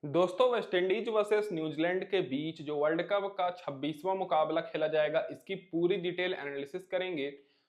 दोस्तों West Indies versus New Zealand के बीच जो वर्ल्ड कप का 26वां मुकाबला खेला जाएगा, इसकी पूरी डिटेल एनालिसिस करेंगे।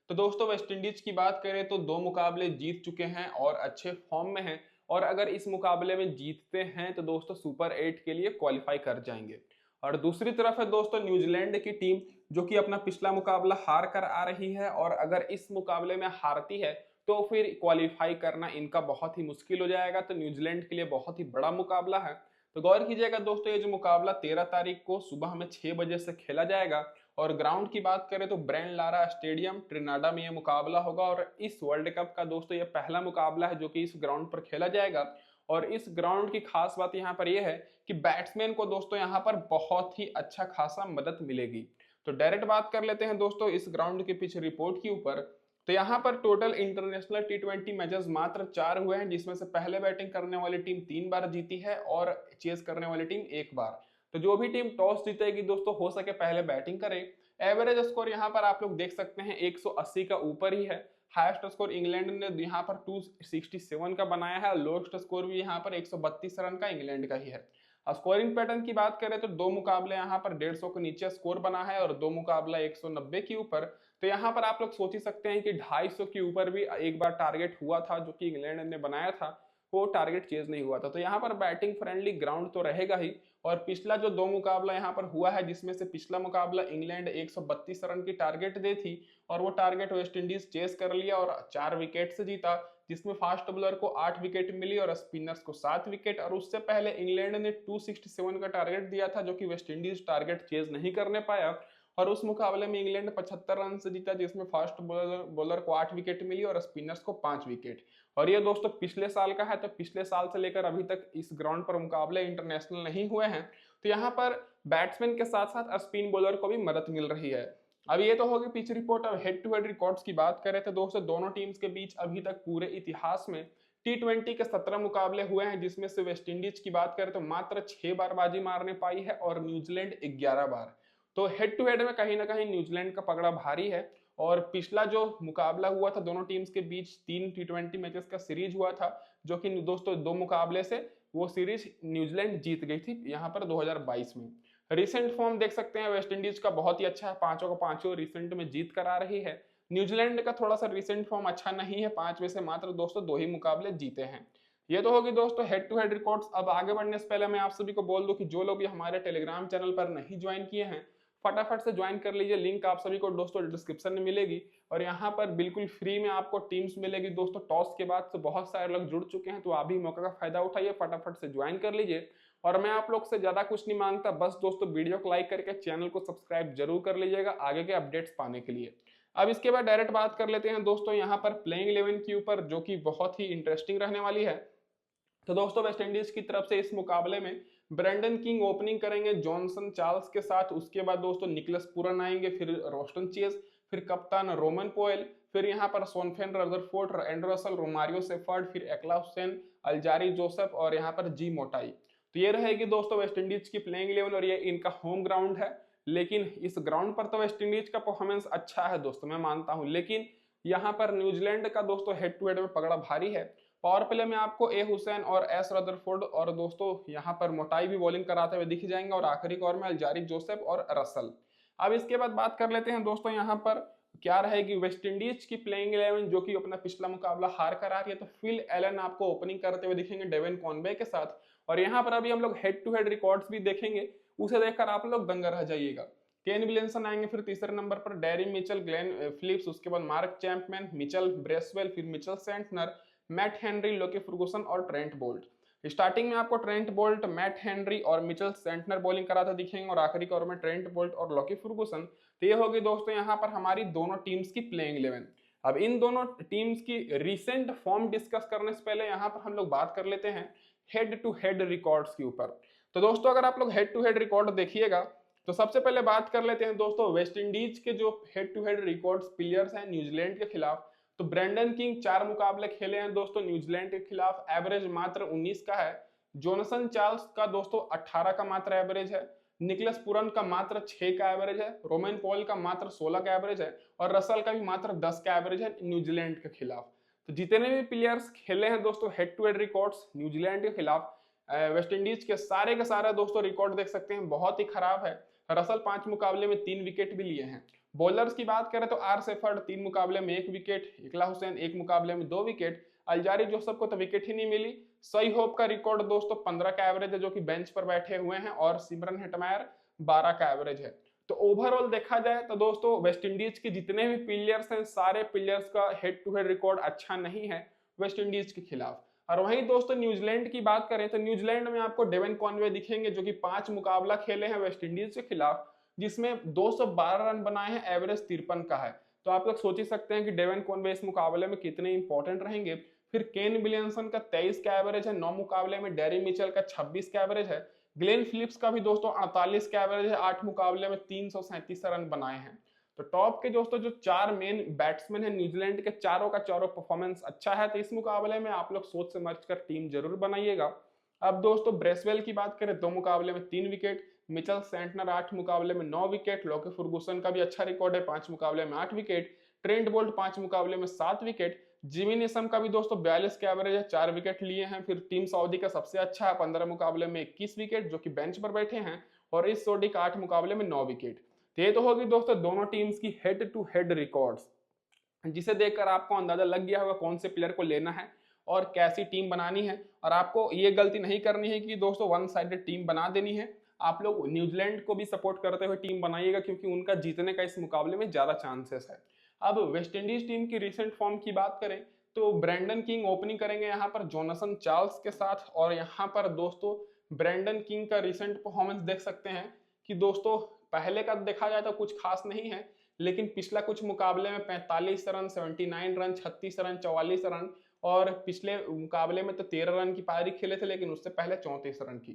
तो दोस्तों वेस्टइंडीज की बात करें तो दो मुकाबले जीत चुके हैं और अच्छे फॉर्म में हैं। और अगर इस मुकाबले में जीतते हैं तो दोस्तों सुपर 8 के लिए क्वालिफाई कर जाएंगे। और दूसरी तरफ है दोस्तों न्यूजीलैंड की टीम, जो कि अपना पिछला मुकाबला हार कर आ रही है और अगर इस मुकाबले में हारती है तो फिर क्वालिफाई करना इनका बहुत ही मुश्किल हो जाएगा। तो न्यूजीलैंड के लिए बहुत ही बड़ा मुकाबला है। तो गौर कीजिएगा दोस्तों, ये जो मुकाबला 13 तारीख को सुबह में 6 बजे से खेला जाएगा। और ग्राउंड की बात करें तो ब्रेन लारा स्टेडियम ट्रिनाडा में ये मुकाबला होगा। और इस वर्ल्ड कप का दोस्तों ये पहला मुकाबला है जो कि इस ग्राउंड पर खेला जाएगा। और इस ग्राउंड की खास बात यहाँ पर यह है कि बैट्समैन को दोस्तों यहाँ पर बहुत ही अच्छा खासा मदद मिलेगी। तो डायरेक्ट बात कर लेते हैं दोस्तों इस ग्राउंड के पिच रिपोर्ट के ऊपर। तो यहाँ पर टोटल इंटरनेशनल टी20 मैचेस मात्र 4 हुए हैं, जिसमें से पहले बैटिंग करने वाली टीम 3 बार जीती है और चेस करने वाली टीम 1 बार। तो जो भी टीम टॉस जीतेगी दोस्तों हो सके पहले बैटिंग करे। एवरेज स्कोर यहाँ पर आप लोग देख सकते हैं 180 का ऊपर ही है। हाईएस्ट स्कोर इंग्लैंड ने यहाँ पर 267 का बनाया है और लोएस्ट स्कोर भी यहाँ पर 132 रन का इंग्लैंड का ही है। स्कोरिंग पैटर्न की बात करें तो दो मुकाबले यहाँ पर 150 के नीचे स्कोर बना है और दो मुकाबला 190 के ऊपर। तो यहाँ पर आप लोग सोच ही सकते हैं कि 250 के ऊपर भी एक बार टारगेट हुआ था जो कि इंग्लैंड ने बनाया था, वो टारगेट चेज नहीं हुआ था। तो यहाँ पर बैटिंग फ्रेंडली ग्राउंड तो रहेगा ही। और पिछला जो दो मुकाबला यहाँ पर हुआ है, जिसमें से पिछला मुकाबला इंग्लैंड 132 रन की टारगेट दी थी और वो टारगेट वेस्ट इंडीज चेस कर लिया और 4 विकेट से जीता, जिसमें फास्ट बॉलर को 8 विकेट मिली और स्पिनर्स को 7 विकेट। और उससे पहले इंग्लैंड ने 267 का टारगेट दिया था जो कि वेस्ट इंडीज टारगेट चेज नहीं करने पाया। और उस मुकाबले में इंग्लैंड 75 रन से जीता, जिसमें फास्ट बॉलर को 8 विकेट मिली और स्पिनर्स को 5 विकेट। और ये दोस्तों पिछले साल का है, तो पिछले साल से लेकर अभी तक इस ग्राउंड पर मुकाबले इंटरनेशनल नहीं हुए हैं। तो यहाँ पर बैट्समैन के साथ साथ स्पिन बॉलर को भी मदद मिल रही है। अब ये तो होगी पिच रिपोर्ट। अब हेड टू हेड रिकॉर्ड्स की बात करें तो दोस्तों दोनों टीम्स के बीच अभी तक पूरे इतिहास में टी20 के 17 मुकाबले हुए हैं, जिसमें से वेस्ट इंडीज की बात करें तो मात्र 6 बार बाजी मारने पाई है और न्यूजीलैंड 11 बार। तो हेड टू हेड में कहीं ना कहीं न्यूजीलैंड का पकड़ा भारी है। और पिछला जो मुकाबला हुआ था दोनों टीम्स के बीच 3 टी20 मैचेस का सीरीज हुआ था, जो कि दोस्तों दो मुकाबले से वो सीरीज न्यूजीलैंड जीत गई थी यहाँ पर 2022 में। रिसेंट फॉर्म देख सकते हैं वेस्ट इंडीज का बहुत ही अच्छा है, पांचों का पांचों रिसेंट में जीत कर आ रही है। न्यूजीलैंड का थोड़ा सा रिसेंट फॉर्म अच्छा नहीं है, 5 में से मात्र दोस्तों 2 ही मुकाबले जीते हैं। ये तो होगी दोस्तों हेड टू हेड रिकॉर्ड्स। अब आगे बढ़ने से पहले मैं आप सभी को बोल दूं कि जो लोग भी हमारे टेलीग्राम चैनल पर नहीं ज्वाइन किए हैं, फटाफट से ज्वाइन कर लीजिए। लिंक आप सभी को दोस्तों डिस्क्रिप्शन में मिलेगी। और यहाँ पर बिल्कुल फ्री में आपको टीम्स मिलेगी दोस्तों। टॉस के बाद से बहुत सारे लोग जुड़ चुके हैं, तो आप भी मौका का फायदा उठाइए, फटाफट से ज्वाइन कर लीजिए। और मैं आप लोग से ज्यादा कुछ नहीं मांगता, बस दोस्तों वीडियो को लाइक करके चैनल को सब्सक्राइब जरूर कर लीजिएगा आगे के अपडेट्स पाने के लिए। अब इसके बाद डायरेक्ट बात कर लेते हैं दोस्तों यहाँ पर प्लेइंग 11 के ऊपर, जो कि बहुत ही इंटरेस्टिंग रहने वाली है। तो दोस्तों वेस्ट इंडीज की तरफ से इस मुकाबले में ब्रेंडन किंग ओपनिंग करेंगे जॉनसन चार्ल्स के साथ। उसके बाद दोस्तों निकलस पूरन आएंगे, फिर रोस्टन चेज, फिर कप्तान रोमन पोयल, फिर यहाँ पर Sherfane Rutherford, Andre Russell, Romario Shepherd, फिर एक्ला हुसैन, अल्जारी जोसेफ और यहाँ पर जी मोटाई। तो ये रहेगी दोस्तों वेस्ट इंडीज की प्लेइंग लेवल और ये इनका होम ग्राउंड है। लेकिन इस ग्राउंड पर तो वेस्ट इंडीज का परफॉर्मेंस अच्छा है दोस्तों, मैं मानता हूं, लेकिन यहाँ पर न्यूजीलैंड का दोस्तों हेड टू हेड में पकड़ा भारी है। पावर प्ले में आपको ए हुसैन और एस रदरफोर्ड और दोस्तों यहाँ पर मोटाई भी बॉलिंग कराते हुए दिख जाएंगे और आखिरी ओवर में अल्जारी जोसेफ और रसल। अब इसके बाद बात कर लेते हैं दोस्तों यहाँ पर क्या रहेगी वेस्ट इंडीज की प्लेइंग 11, जो कि अपना पिछला मुकाबला हार कर आ रही है। तो फिल एलन आपको ओपनिंग करते हुए दिखेंगे डेविन कॉनवे के साथ। और यहाँ पर अभी हम लोग हेड टू हेड रिकॉर्ड्स भी देखेंगे, उसे देखकर आप लोग दंगा रह जाइएगा। केन विलियमसन आएंगे फिर तीसरे नंबर पर, डेरी मिचेल, ग्लेन फिलिप्स, उसके बाद मार्क चैंपमैन, मिचेल ब्रेसवेल, फिर मिचेल सेंटनर, मैट हेनरी, लोकी फर्गुसन और ट्रेंट बोल्ट। स्टार्टिंग में आपको ट्रेंट बोल्ट, मैट हेनरी और मिचेल सेंटनर बॉलिंग कराते दिखेंगे और आखिरी ओवर में ट्रेंट बोल्ट और लोकी फर्गुसन। तो ये होगी दोस्तों यहाँ पर हमारी दोनों टीम्स की प्लेइंग 11। अब इन दोनों टीम्स की रिसेंट फॉर्म डिस्कस करने से पहले यहाँ पर हम लोग बात कर लेते हैं हेड टू हेड रिकॉर्ड्स के ऊपर। तो दोस्तों अगर आप लोग हेड टू हेड रिकॉर्ड देखिएगा तो सबसे पहले बात कर लेते हैं दोस्तों वेस्ट इंडीज के जो head to head records players हैं न्यूजीलैंड के खिलाफ। तो ब्रेंडन किंग 4 मुकाबले खेले हैं दोस्तों न्यूजीलैंड के खिलाफ, एवरेज मात्र 19 का है। जोनासन चार्ल्स का दोस्तों 18 का मात्र एवरेज है। निकलस पूरन का मात्र 6 का एवरेज है। रोमन पॉल का मात्र 16 का एवरेज है और रसल का भी मात्र 10 का एवरेज है न्यूजीलैंड के खिलाफ। तो जितने भी प्लेयर्स खेले हैं दोस्तों head to head records New Zealand के खिलाफ, वेस्ट इंडीज के सारे दोस्तों रिकॉर्ड देख सकते हैं बहुत ही खराब है। रसल 5 मुकाबले में 3 विकेट भी लिए हैं। बॉलर्स की बात करें तो आर सेफर्ड 3 मुकाबले में 1 विकेट, इकला हुसैन 1 मुकाबले में 2 विकेट, अल्जारी जोसफ को तो विकेट ही नहीं मिली। सई होप का रिकॉर्ड दोस्तों 15 का एवरेज है जो कि बेंच पर बैठे हुए हैं, और सिमरन हेटमायर 12 का एवरेज है। तो ओवरऑल देखा जाए तो दोस्तों वेस्ट इंडीज के जितने भी प्लेयर्स हैं सारे प्लेयर्स का हेड टू हेड रिकॉर्ड अच्छा नहीं है वेस्ट इंडीज के खिलाफ। और वहीं दोस्तों न्यूजीलैंड की बात करें तो न्यूजीलैंड में आपको डेवन कॉनवे दिखेंगे जो कि 5 मुकाबला खेले हैं वेस्ट इंडीज के खिलाफ, जिसमें 212 रन बनाए हैं, एवरेज 53 का है। तो आप लोग सोच ही सकते हैं कि डेवन कॉनवे इस मुकाबले में कितने इंपॉर्टेंट रहेंगे। फिर केन विलियमसन का 23 का एवरेज है 9 मुकाबले में, डेरी मिचेल का 26 का एवरेज है, ग्लेन फिलिप्स का भी दोस्तों 48 का एवरेज है, 8 मुकाबले में 337 रन बनाए हैं। तो टॉप के दोस्तों जो 4 मेन बैट्समैन हैं न्यूजीलैंड के, चारों का चारों परफॉर्मेंस अच्छा है। तो इस मुकाबले में आप लोग सोच समझ कर टीम जरूर बनाइएगा। अब दोस्तों ब्रेसवेल की बात करें, 2 मुकाबले में 3 विकेट, मिचेल सेंटनर 8 मुकाबले में 9 विकेट, लॉकी फर्गुसन का भी अच्छा रिकॉर्ड है 5 मुकाबले में 8 विकेट, ट्रेंट बोल्ट 5 मुकाबले में 7 विकेट, जिमी नेशम का भी दोस्तों 42 का एवरेज है, 4 विकेट लिए हैं। फिर टीम सऊदी का सबसे अच्छा है 15 मुकाबले में 21 विकेट जो कि बेंच पर बैठे हैं, और इस सऊदी का 8 मुकाबले में 9 विकेट। तो ये तो होगी दोस्तों दोनों टीम्स की हेड टू हेड रिकॉर्ड्स, जिसे देखकर आपको अंदाजा लग गया होगा कौन से प्लेयर को लेना है और कैसी टीम बनानी है। और आपको ये गलती नहीं करनी है कि दोस्तों वन साइडेड टीम बना देनी है। आप लोग न्यूजीलैंड को भी सपोर्ट करते हुए टीम बनाइएगा क्योंकि उनका जीतने का इस मुकाबले में ज्यादा चांसेस है। अब वेस्ट इंडीज टीम की रिसेंट फॉर्म की बात करें तो ब्रैंडन किंग ओपनिंग करेंगे यहाँ पर जोनासन चार्ल्स के साथ, और यहाँ पर दोस्तों ब्रैंडन किंग का रिसेंट परफॉर्मेंस देख सकते हैं कि दोस्तों पहले का देखा जाए तो कुछ खास नहीं है, लेकिन पिछला कुछ मुकाबले में 45 रन, 79 रन, 36 रन, 44 रन, और पिछले मुकाबले में तो 13 रन की पारी खेले थे लेकिन उससे पहले 34 रन की।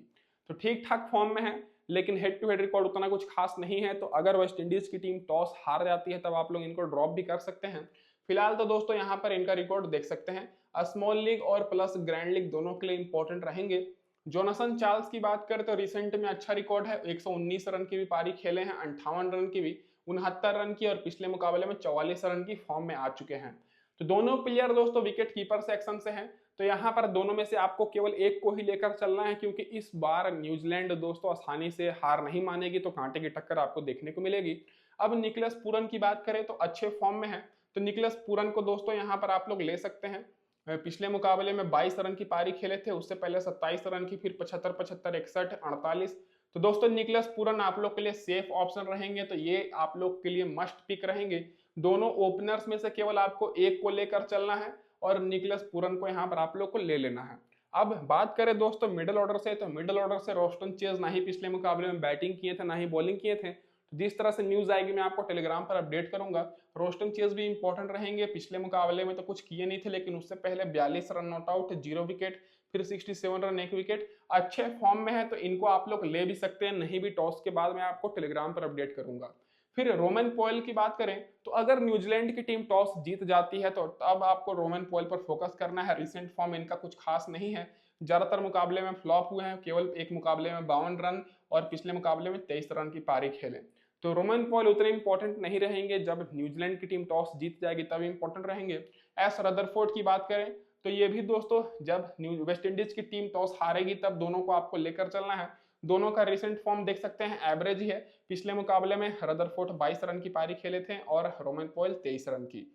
तो ठीक ठाक फॉर्म में है, लेकिन हेड टू हेड रिकॉर्ड उतना कुछ खास नहीं है। तो अगर वेस्ट इंडीज की टीम टॉस हार जाती है तब आप लोग इनको ड्रॉप भी कर सकते हैं। फिलहाल तो दोस्तों यहाँ पर इनका रिकॉर्ड देख सकते हैं, स्मॉल लीग और प्लस ग्रैंड लीग दोनों के लिए इंपॉर्टेंट रहेंगे। जोनासन चार्ल्स की बात करें तो रिसेंट में अच्छा रिकॉर्ड है, 119 रन की भी पारी खेले हैं, 58 रन की भी, 69 रन की, और पिछले मुकाबले में 44 रन की फॉर्म में आ चुके हैं। तो दोनों प्लेयर दोस्तों विकेट कीपर सेक्शन से हैं, तो यहाँ पर दोनों में से आपको केवल एक को ही लेकर चलना है क्योंकि इस बार न्यूजीलैंड दोस्तों आसानी से हार नहीं मानेगी, तो कांटे की टक्कर आपको देखने को मिलेगी। अब निकोलस पूरन की बात करें तो अच्छे फॉर्म में है, तो निकोलस पूरन को दोस्तों यहाँ पर आप लोग ले सकते हैं। पिछले मुकाबले में 22 रन की पारी खेले थे, उससे पहले 27 रन की, फिर 75, 75, 61, 48। तो दोस्तों निकोलस पूरन आप लोग के लिए सेफ ऑप्शन रहेंगे, तो ये आप लोग के लिए मस्ट पिक रहेंगे। दोनों ओपनर्स में से केवल आपको एक को लेकर चलना है और निकोलस पूरन को यहाँ पर आप लोग को ले लेना है। अब बात करें दोस्तों मिडिल ऑर्डर से, तो मिडिल ऑर्डर से रोस्टन चेज ना ही पिछले मुकाबले में बैटिंग किए थे ना ही बॉलिंग किए थे, तो जिस तरह से न्यूज आएगी मैं आपको टेलीग्राम पर अपडेट करूंगा। रोस्टन चेज भी इंपॉर्टेंट रहेंगे, पिछले मुकाबले में तो कुछ किए नहीं थे लेकिन उससे पहले 42 रन नॉट आउट, 0 विकेट, फिर 67 रन 1 विकेट, अच्छे फॉर्म में है, तो इनको आप लोग ले भी सकते हैं, नहीं भी टॉस के बाद मैं आपको टेलीग्राम पर अपडेट करूंगा। फिर रोमन पॉयल की बात करें तो अगर न्यूजीलैंड की टीम टॉस जीत जाती है तो तब आपको रोमन पॉयल पर फोकस करना है। रिसेंट फॉर्म इनका कुछ खास नहीं है, ज्यादातर मुकाबले में फ्लॉप हुए हैं, केवल एक मुकाबले में 52 रन और पिछले मुकाबले में 23 रन की पारी खेले। तो रोमन पॉयल उतने इंपॉर्टेंट नहीं रहेंगे, जब न्यूजीलैंड की टीम टॉस जीत जाएगी तब इंपॉर्टेंट रहेंगे। एस रदरफोर्ड की बात करें तो ये भी दोस्तों जब वेस्ट इंडीज की टीम टॉस हारेगी तब दोनों को आपको लेकर चलना है। दोनों का रिसेंट फॉर्म देख सकते हैं एवरेज ही है, पिछले मुकाबले में रदरफोर्ड 22 रन की पारी खेले थे और रोमन पॉयल 23 रन की।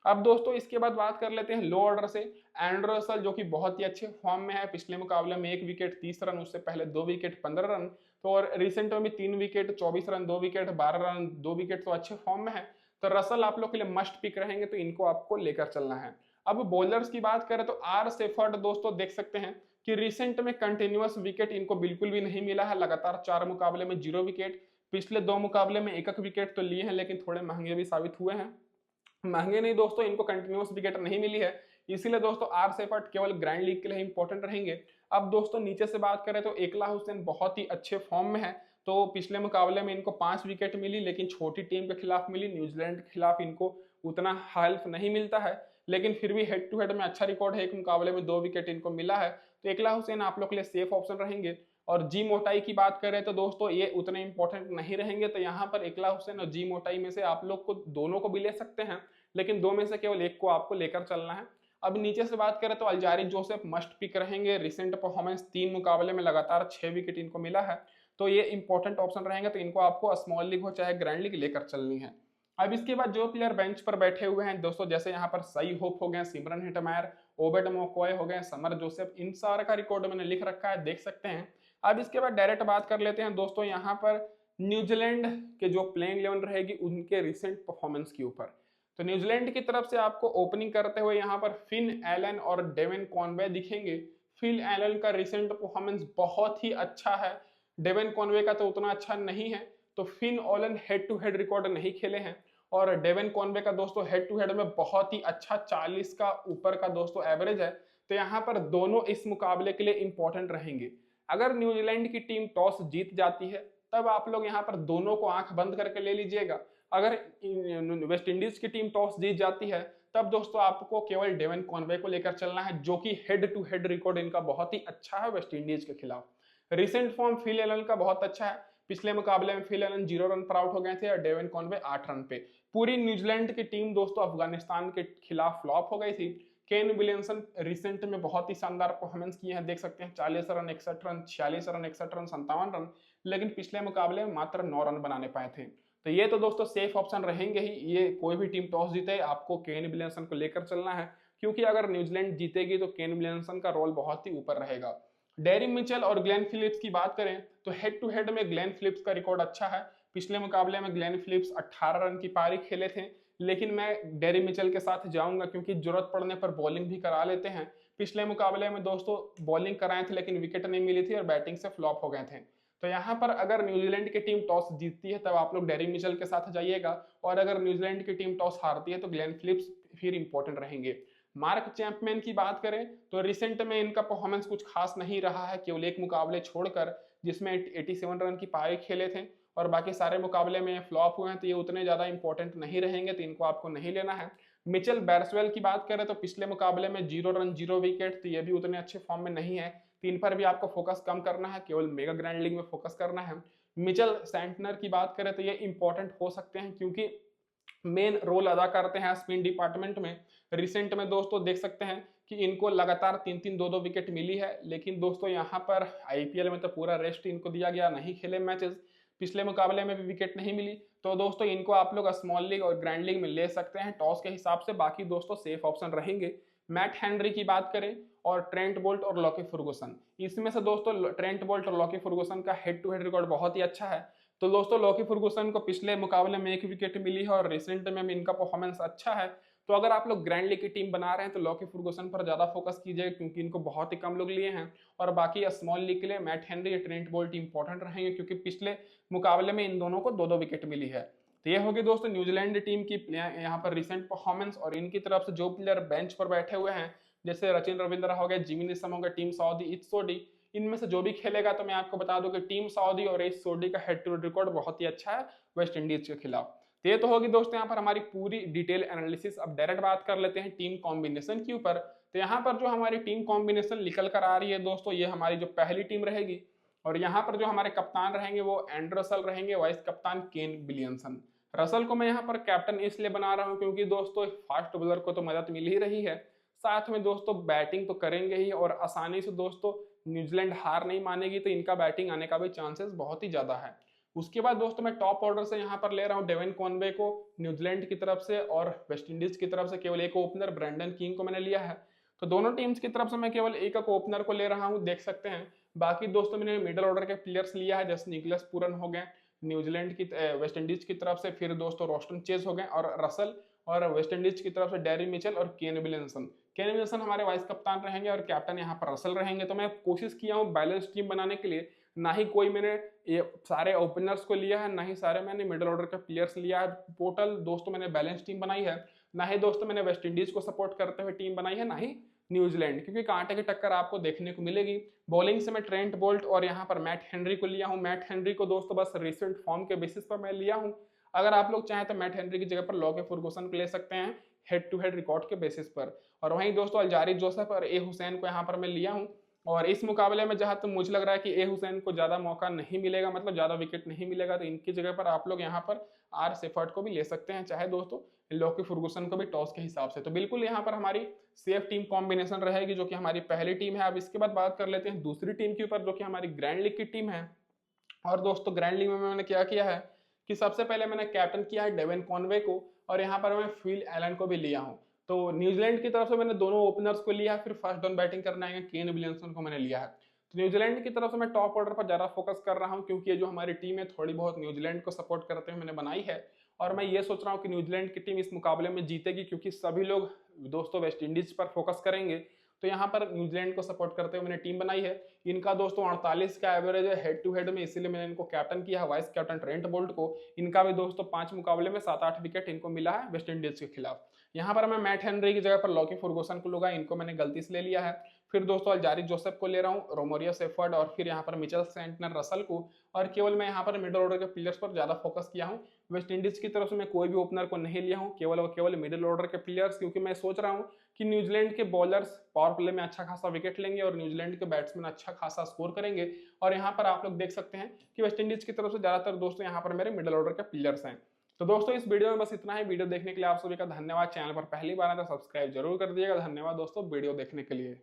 अब दोस्तों इसके बाद बात कर लेते हैं लो ऑर्डर से। एंड्रे रसल जो कि बहुत ही अच्छे फॉर्म में है, पिछले मुकाबले में 1 विकेट 30 रन, उससे पहले 2 विकेट 15 रन, तो और रिसेंट में भी 3 wicket 24 run 2 wicket 12 run 2 wicket, तो अच्छे फॉर्म में है। तो रसल आप लोग के लिए मस्ट पिक रहेंगे, तो इनको आपको लेकर चलना है। अब बॉलर्स की बात करें तो आर सेफर्ड दोस्तों देख सकते हैं कि रिसेंट में कंटिन्यूअस विकेट इनको बिल्कुल भी नहीं मिला है, लगातार 4 मुकाबले में 0 विकेट, पिछले 2 मुकाबले में 1 विकेट तो लिए हैं लेकिन थोड़े महंगे भी साबित हुए हैं। महंगे नहीं दोस्तों, इनको कंटिन्यूअस विकेट नहीं मिली है, इसीलिए दोस्तों आर सेफर्ड केवल ग्रैंड लीग के लिए इंपॉर्टेंट रहेंगे। अब दोस्तों नीचे से बात करें तो इकला हुसैन बहुत ही अच्छे फॉर्म में है, तो पिछले मुकाबले में इनको 5 विकेट मिली लेकिन छोटी टीम के खिलाफ मिली, न्यूजीलैंड के खिलाफ इनको उतना हेल्प नहीं मिलता है, लेकिन फिर भी हेड टू हेड में अच्छा रिकॉर्ड है, एक मुकाबले में 2 विकेट इनको मिला है, तो इकला हुसैन आप लोग के लिए सेफ ऑप्शन रहेंगे। और जी मोटाई की बात करें तो दोस्तों ये उतने इंपॉर्टेंट नहीं रहेंगे, तो यहाँ पर इकला हुसैन और जी मोटाई में से आप लोग को दोनों को भी ले सकते हैं, लेकिन 2 में से केवल एक को आपको लेकर चलना है। अब नीचे से बात करें तो अल्जारी जोसेफ मस्ट पिक रहेंगे, रिसेंट परफॉर्मेंस 3 मुकाबले में लगातार 6 विकेट इनको मिला है, तो ये इंपॉर्टेंट ऑप्शन रहेंगे, तो इनको आपको स्मॉल लीग हो चाहे ग्रैंड लीग लेकर चलनी है। अब इसके बाद जो प्लेयर बेंच पर बैठे हुए हैं दोस्तों, जैसे यहाँ पर सई होप हो गए, सिमरन हिटमायर, ओबेड मोकॉय हो गए, समर जोसेफ, इन सारे का रिकॉर्ड मैंने लिख रखा है, देख सकते हैं। अब इसके बाद डायरेक्ट बात कर लेते हैं दोस्तों यहाँ पर न्यूजीलैंड के जो प्लेइंग 11 रहेगी उनके रिसेंट परफॉर्मेंस के ऊपर। तो न्यूजीलैंड की तरफ से आपको ओपनिंग करते हुए यहाँ पर फिन एलन और डेवन कॉनवे दिखेंगे। फिन एलन का रिसेंट परफॉर्मेंस बहुत ही अच्छा है, डेवन कॉनवे का तो उतना अच्छा नहीं है। तो Finn Allen head to head record नहीं खेले हैं, और डेवन कॉनवे का दोस्तों हेड टू हेड में बहुत ही अच्छा 40 का ऊपर का दोस्तों एवरेज है। तो यहाँ पर दोनों इस मुकाबले के लिए इंपॉर्टेंट रहेंगे। अगर न्यूजीलैंड की टीम टॉस जीत जाती है तब आप लोग यहाँ पर दोनों को आंख बंद करके ले लीजिएगा। अगर वेस्ट इंडीज की टीम टॉस जीत जाती है तब दोस्तों आपको केवल डेवन कॉनवे को लेकर चलना है, जो कि हेड टू हेड रिकॉर्ड इनका बहुत ही अच्छा है वेस्ट इंडीज के खिलाफ। रिसेंट फॉर्म फिल एलन का बहुत अच्छा है, पिछले मुकाबले में फिल एलन 0 रन पर आउट हो गए थे और डेवन कॉनवे 8 रन पे। पूरी न्यूजीलैंड की टीम दोस्तों अफगानिस्तान के खिलाफ फ्लॉप हो गई थी। केन विलियमसन रिसेंट में बहुत ही शानदार परफॉर्मेंस किए हैं, देख सकते हैं 40 run 61 run 46 run 61 run 57 run, लेकिन पिछले मुकाबले में मात्र 9 रन बनाने पाए थे। तो ये तो दोस्तों सेफ ऑप्शन रहेंगे ही, ये कोई भी टीम टॉस जीते आपको केन विलियमसन को लेकर चलना है, क्योंकि अगर न्यूजीलैंड जीतेगी तो केन विलियमसन का रोल बहुत ही ऊपर रहेगा। डेरी मिचेल और ग्लेन फिलिप्स की बात करें तो हेड टू हेड में ग्लेन फिलिप्स का रिकॉर्ड अच्छा है। पिछले मुकाबले में ग्लेन फिलिप्स 18 रन की पारी खेले थे, लेकिन मैं डेरी मिचेल के साथ जाऊंगा क्योंकि जरूरत पड़ने पर बॉलिंग भी करा लेते हैं। पिछले मुकाबले में दोस्तों बॉलिंग कराए थे लेकिन विकेट नहीं मिली थी और बैटिंग से फ्लॉप हो गए थे। तो यहाँ पर अगर न्यूजीलैंड की टीम टॉस जीतती है तब आप लोग डेरी मिचेल के साथ जाइएगा, और अगर न्यूजीलैंड की टीम टॉस हारती है तो ग्लेन फिलिप्स फिर इंपॉर्टेंट रहेंगे। मार्क चैंपमैन की बात करें तो रिसेंट में इनका परफॉर्मेंस कुछ खास नहीं रहा है, केवल एक मुकाबले छोड़कर जिसमें 87 रन की पारी खेले थे, और बाकी सारे मुकाबले में फ्लॉप हुए हैं, तो ये उतने ज्यादा इंपॉर्टेंट नहीं रहेंगे, तो इनको आपको नहीं लेना है। मिचेल बैर्सवेल की बात करें तो पिछले मुकाबले में 0 रन 0 विकेट, तो ये भी उतने अच्छे फॉर्म में नहीं है, तो इन पर भी आपको फोकस कम करना है, केवल मेगा ग्रैंड लीग में फोकस करना है। मिचेल सैंटनर की बात करें तो ये इंपॉर्टेंट हो सकते हैं क्योंकि मेन रोल अदा करते हैं स्पिन डिपार्टमेंट में। रिसेंट में दोस्तों देख सकते हैं कि इनको लगातार 3-3 2-2 विकेट मिली है, लेकिन दोस्तों यहाँ पर आईपीएल में तो पूरा रेस्ट इनको दिया गया, नहीं खेले मैचेस, पिछले मुकाबले में भी विकेट नहीं मिली, तो दोस्तों इनको आप लोग स्मॉल लीग और ग्रैंड लीग में ले सकते हैं टॉस के हिसाब से। बाकी दोस्तों सेफ ऑप्शन रहेंगे। मैट हेनरी की बात करें और ट्रेंट बोल्ट और लॉकी फर्गुसन, इसमें से दोस्तों ट्रेंट बोल्ट और लॉकी फर्गुसन का हेड टू हेड रिकॉर्ड बहुत ही अच्छा है। तो दोस्तों लॉकी फर्गुसन को पिछले मुकाबले में 1 विकेट मिली है और रिसेंट में भी इनका परफॉर्मेंस अच्छा है। तो अगर आप लोग ग्रैंड लीग की टीम बना रहे हैं तो लॉकी फर्गुसन पर ज्यादा फोकस कीजिएगा क्योंकि इनको बहुत ही कम लोग लिए हैं, और बाकी स्मॉल लीग के लिए मैट हेनरी या ट्रेंट बोल्ट इंपॉर्टेंट रहेंगे क्योंकि पिछले मुकाबले में इन दोनों को 2-2 विकेट मिली है। तो ये होगी दोस्तों न्यूजीलैंड टीम की यहाँ पर रिसेंट परफॉर्मेंस, और इनकी तरफ से जो प्लेयर बेंच पर बैठे हुए हैं जैसे रचिन रविंद्र हो गए, जिमी निशम हो गए, टीम सऊदी, इट्स सोडी, इनमें से जो भी खेलेगा तो मैं आपको बता दूं कि टीम सऊदी और इस सोडी का हेड टू हेड रिकॉर्ड बहुत ही अच्छा है वेस्ट इंडीज के खिलाफ। तो ये तो होगी दोस्तों यहाँ पर हमारी पूरी डिटेल एनालिसिस। अब डायरेक्ट बात कर लेते हैं टीम कॉम्बिनेशन के ऊपर। तो यहाँ पर जो हमारी टीम कॉम्बिनेशन निकल कर आ रही है दोस्तों, ये हमारी जो पहली टीम रहेगी, और यहाँ पर जो हमारे कप्तान रहेंगे वो एंड्रे रसल रहेंगे, वाइस कप्तान केन विलियमसन। रसल को मैं यहाँ पर कैप्टन इसलिए बना रहा हूँ क्योंकि दोस्तों फास्ट बॉलर को तो मदद मिल ही रही है, साथ में दोस्तों बैटिंग तो करेंगे ही, और आसानी से दोस्तों न्यूजीलैंड हार नहीं मानेगी, तो इनका बैटिंग आने का भी चांसेस बहुत ही ज्यादा है। उसके बाद दोस्तों मैं टॉप ऑर्डर से यहाँ पर ले रहा हूँ डेवन कॉनवे को न्यूजीलैंड की तरफ से, और वेस्ट इंडीज की तरफ से केवल एक ओपनर ब्रैंडन किंग को मैंने लिया है। तो दोनों टीम्स की तरफ से मैं केवल एक ओपनर को ले रहा हूँ, देख सकते हैं। बाकी दोस्तों मैंने मिडिल ऑर्डर के प्लेयर्स लिया है, जैसे निकोलस पूरन हो गए न्यूजीलैंड की वेस्ट इंडीज की तरफ से, फिर दोस्तों रोस्टन चेज हो गए और रसल, और वेस्ट इंडीज की तरफ से डेरी मिचेल और केन विलियमसन। केन विलियमसन हमारे वाइस कप्तान रहेंगे और कैप्टन यहाँ पर रसल रहेंगे। तो मैं कोशिश किया हूँ बैलेंस टीम बनाने के लिए, ना ही कोई मैंने ये सारे ओपनर्स को लिया है, ना ही सारे मैंने मिडिल ऑर्डर के प्लेयर्स लिया है। टोटल दोस्तों मैंने बैलेंस टीम बनाई है, ना ही दोस्तों मैंने वेस्ट इंडीज को सपोर्ट करते हुए टीम बनाई है, ना ही न्यूजीलैंड, क्योंकि कांटे की टक्कर आपको देखने को मिलेगी। बॉलिंग से मैं ट्रेंट बोल्ट और यहाँ पर मैट हेनरी को लिया हूँ। मैट हेनरी को दोस्तों बस रिसेंट फॉर्म के बेसिस पर मैं लिया हूँ। अगर आप लोग चाहें तो मैट हेनरी की जगह पर लॉकी फर्गुसन को ले सकते हैं हेड टू हेड रिकॉर्ड के बेसिस पर। और वहीं दोस्तों अल्जारी जोसेफ और ए हुसैन को यहाँ पर मैं लिया हूँ और इस मुकाबले में जहां तक मुझे लग रहा है कि ए हुसैन को ज्यादा मौका नहीं मिलेगा, मतलब ज्यादा विकेट नहीं मिलेगा, तो इनकी जगह पर आप लोग यहाँ पर आर शेफर्ड को भी ले सकते हैं, चाहे दोस्तों लोकी फर्गुसन को भी टॉस के हिसाब से। तो बिल्कुल यहाँ पर हमारी सेफ टीम कॉम्बिनेशन रहेगी, जो कि हमारी पहली टीम है। अब इसके बाद बात कर लेते हैं दूसरी टीम के ऊपर, जो कि हमारी ग्रैंड लीग की टीम है। और दोस्तों ग्रैंड लीग में मैंने क्या किया है कि सबसे पहले मैंने कैप्टन किया है डेविन कॉनवे को, और यहाँ पर मैं फिल एलन को भी लिया हूँ। तो न्यूजीलैंड की तरफ से मैंने दोनों ओपनर्स को लिया है, फिर फर्स्ट डाउन बैटिंग करने आएंगे केन विलियमसन को मैंने लिया है। तो न्यूजीलैंड की तरफ से मैं टॉप ऑर्डर पर ज्यादा फोकस कर रहा हूँ, क्योंकि ये जो हमारी टीम है थोड़ी बहुत न्यूजीलैंड को सपोर्ट करते हुए मैंने बनाई है। और मैं ये सोच रहा हूँ कि न्यूजीलैंड की टीम इस मुकाबले में जीतेगी, क्योंकि सभी लोग दोस्तों वेस्ट इंडीज पर फोकस करेंगे। तो यहाँ पर न्यूजीलैंड को सपोर्ट करते हुए मैंने टीम बनाई है। इनका दोस्तों 48 का एवरेज है हेड टू हेड में, इसीलिए मैंने इनको कैप्टन किया है, वाइस कैप्टन ट्रेंट बोल्ट को। इनका भी दोस्तों 5 मुकाबले में 7-8 विकेट इनको मिला है वेस्ट इंडीज के खिलाफ। यहाँ पर मैं मैट हेनरी की जगह पर लॉकी फर्गुसन को लूंगा, इनको मैंने गलती से ले लिया है। फिर दोस्तों अल्जारी जोसेफ को ले रहा हूँ, रोमोरियो सेफर्ड, और फिर यहाँ पर मिचेल सेंटनर रसल को। और केवल मैं यहाँ पर मिडल ऑर्डर के प्लेयर्स पर ज्यादा फोकस किया हूँ। वेस्ट इंडीज की तरफ से मैं कोई भी ओपनर को नहीं लिया हूँ, केवल और केवल मिडिल ऑर्डर के प्लेयर्स, क्योंकि मैं सोच रहा हूँ कि न्यूजीलैंड के बॉलर्स पावर प्ले में अच्छा खासा विकेट लेंगे और न्यूजीलैंड के बैट्समैन अच्छा खासा स्कोर करेंगे। और यहाँ पर आप लोग देख सकते हैं कि वेस्ट इंडीज की तरफ से ज्यादातर दोस्तों यहाँ पर मेरे मिडिल ऑर्डर के प्लेयर्स हैं। तो दोस्तों इस वीडियो में बस इतना ही। वीडियो देखने के लिए आप सभी का धन्यवाद। चैनल पर पहली बार आए तो सब्सक्राइब जरूर कर दिएगा। धन्यवाद दोस्तों वीडियो देखने के लिए।